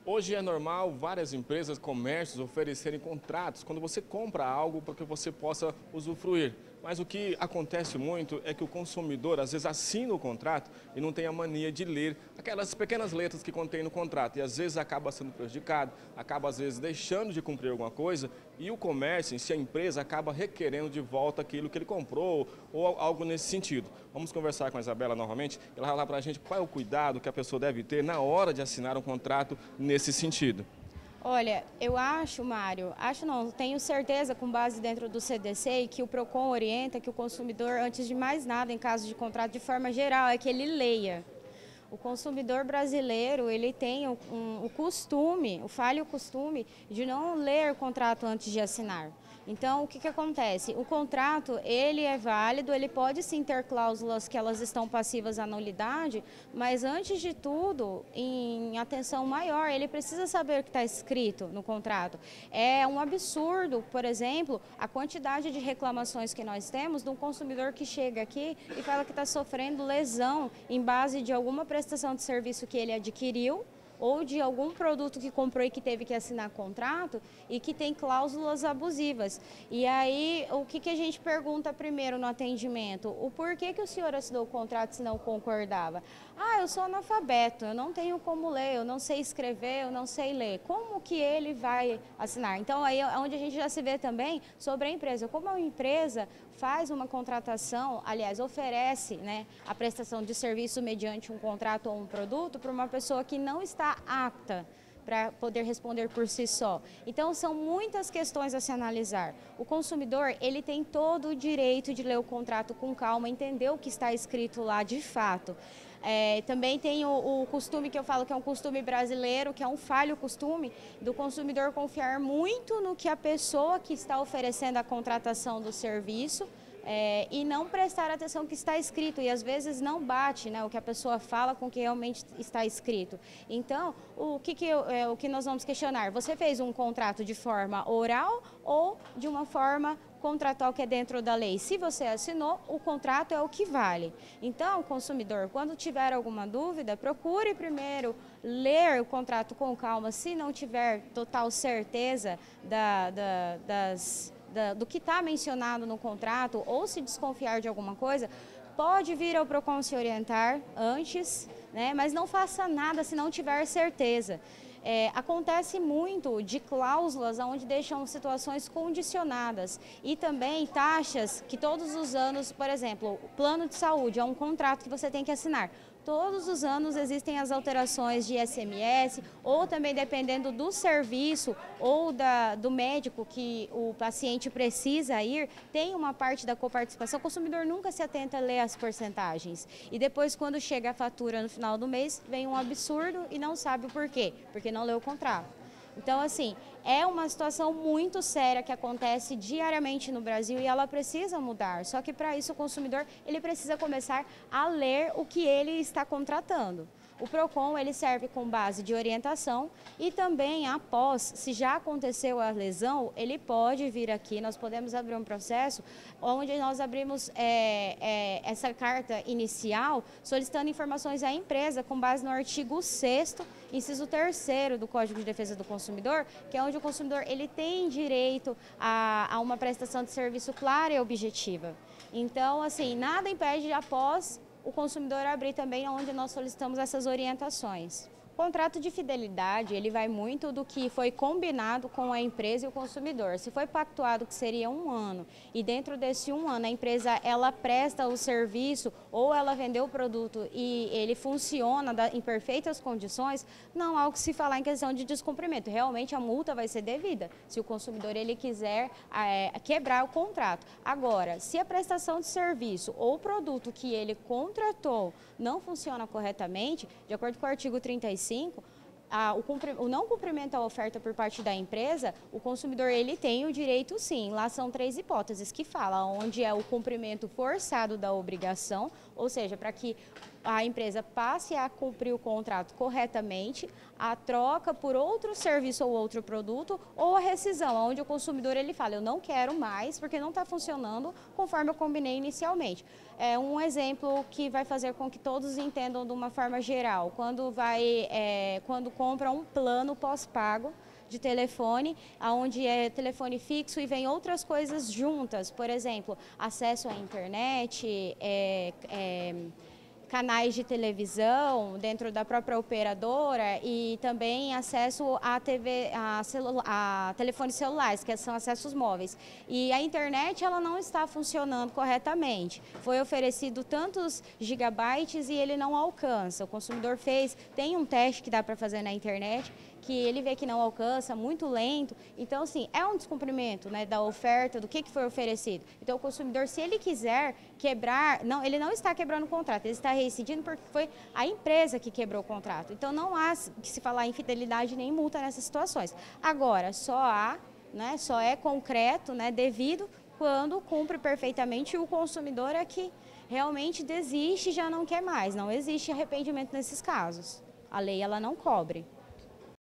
Hoje é normal várias empresas, comércios oferecerem contratos quando você compra algo para que você possa usufruir. Mas o que acontece muito é que o consumidor às vezes assina o contrato e não tem a mania de ler aquelas pequenas letras que contém no contrato e às vezes acaba sendo prejudicado, acaba às vezes deixando de cumprir alguma coisa e o comércio, em si a empresa, acaba requerendo de volta aquilo que ele comprou ou algo nesse sentido. Vamos conversar com a Isabela novamente, ela vai falar para a gente qual é o cuidado que a pessoa deve ter na hora de assinar um contrato nesse sentido. Olha, eu acho, Mário, acho não, tenho certeza com base dentro do CDC que o PROCON orienta que o consumidor, antes de mais nada, em caso de contrato, de forma geral, é que ele leia. O consumidor brasileiro, ele tem o costume, o falho costume de não ler o contrato antes de assinar. Então, o que acontece? O contrato, ele é válido, ele pode sim ter cláusulas que elas estão passivas à nulidade, mas antes de tudo, em atenção maior, ele precisa saber o que está escrito no contrato. É um absurdo, por exemplo, a quantidade de reclamações que nós temos de um consumidor que chega aqui e fala que está sofrendo lesão em base de alguma prestação de serviço que ele adquiriu ou de algum produto que comprou e que teve que assinar contrato e que tem cláusulas abusivas. E aí, o que a gente pergunta primeiro no atendimento? O porquê que o senhor assinou o contrato se não concordava? Ah, eu sou analfabeto, eu não tenho como ler, eu não sei escrever, eu não sei ler. Como que ele vai assinar? Então, aí é onde a gente já se vê também sobre a empresa. Como a empresa faz uma contratação, aliás, oferece, né, a prestação de serviço mediante um contrato ou um produto para uma pessoa que não está apta para poder responder por si só. Então, são muitas questões a se analisar. O consumidor, ele tem todo o direito de ler o contrato com calma, entender o que está escrito lá de fato. Também tem o costume que eu falo que é um costume brasileiro, que é um falho costume do consumidor confiar muito no que a pessoa que está oferecendo a contratação do serviço e não prestar atenção no que está escrito, e às vezes não bate, né, o que a pessoa fala com o que realmente está escrito. Então, o que nós vamos questionar? Você fez um contrato de forma oral ou de uma forma contratual que é dentro da lei? Se você assinou, o contrato é o que vale. Então, consumidor, quando tiver alguma dúvida, procure primeiro ler o contrato com calma, se não tiver total certeza do que está mencionado no contrato ou se desconfiar de alguma coisa, pode vir ao PROCON se orientar antes, né? Mas não faça nada se não tiver certeza. Acontece muito de cláusulas onde deixam situações condicionadas e também taxas que todos os anos, por exemplo, o plano de saúde é um contrato que você tem que assinar. Todos os anos existem as alterações de ICMS ou também dependendo do serviço ou do médico que o paciente precisa ir, tem uma parte da coparticipação. O consumidor nunca se atenta a ler as porcentagens. E depois, quando chega a fatura no final do mês, vem um absurdo e não sabe o porquê, porque não leu o contrato. Então, assim, é uma situação muito séria que acontece diariamente no Brasil e ela precisa mudar. Só que para isso o consumidor, ele precisa começar a ler o que ele está contratando. O PROCON, ele serve com base de orientação e também após, se já aconteceu a lesão, ele pode vir aqui, nós podemos abrir um processo onde nós abrimos essa carta inicial solicitando informações à empresa com base no artigo 6º, inciso 3º do Código de Defesa do Consumidor, que é onde o consumidor ele tem direito a uma prestação de serviço clara e objetiva. Então, assim, nada impede após o consumidor abrir também onde nós solicitamos essas orientações. O contrato de fidelidade, ele vai muito do que foi combinado com a empresa e o consumidor. Se foi pactuado que seria 1 ano e dentro desse 1 ano a empresa ela presta o serviço ou ela vendeu o produto e ele funciona em perfeitas condições, não há o que se falar em questão de descumprimento. Realmente a multa vai ser devida se o consumidor ele quiser quebrar o contrato. Agora, se a prestação de serviço ou produto que ele contratou não funciona corretamente, de acordo com o artigo 35, o não cumprimento à oferta por parte da empresa, o consumidor ele tem o direito sim, lá são 3 hipóteses que falam, onde é o cumprimento forçado da obrigação, ou seja, para que a empresa passe a cumprir o contrato corretamente, a troca por outro serviço ou outro produto, ou a rescisão, onde o consumidor ele fala, eu não quero mais porque não está funcionando conforme eu combinei inicialmente. É um exemplo que vai fazer com que todos entendam de uma forma geral. Quando compra um plano pós-pago de telefone, onde é telefone fixo e vem outras coisas juntas, por exemplo, acesso à internet, canais de televisão dentro da própria operadora e também acesso a telefones celulares, que são acessos móveis. E a internet ela não está funcionando corretamente. Foi oferecido tantos gigabytes e ele não alcança. O consumidor tem um teste que dá para fazer na internet, que ele vê que não alcança, muito lento. Então, assim, é um descumprimento, né, da oferta, do que foi oferecido. Então, o consumidor, se ele quiser quebrar, ele não está quebrando o contrato, ele está rescindindo porque foi a empresa que quebrou o contrato. Então, não há que se falar infidelidade nem multa nessas situações. Agora, só é concreto, né, devido quando cumpre perfeitamente, e o consumidor é que realmente desiste e já não quer mais. Não existe arrependimento nesses casos. A lei, ela não cobre.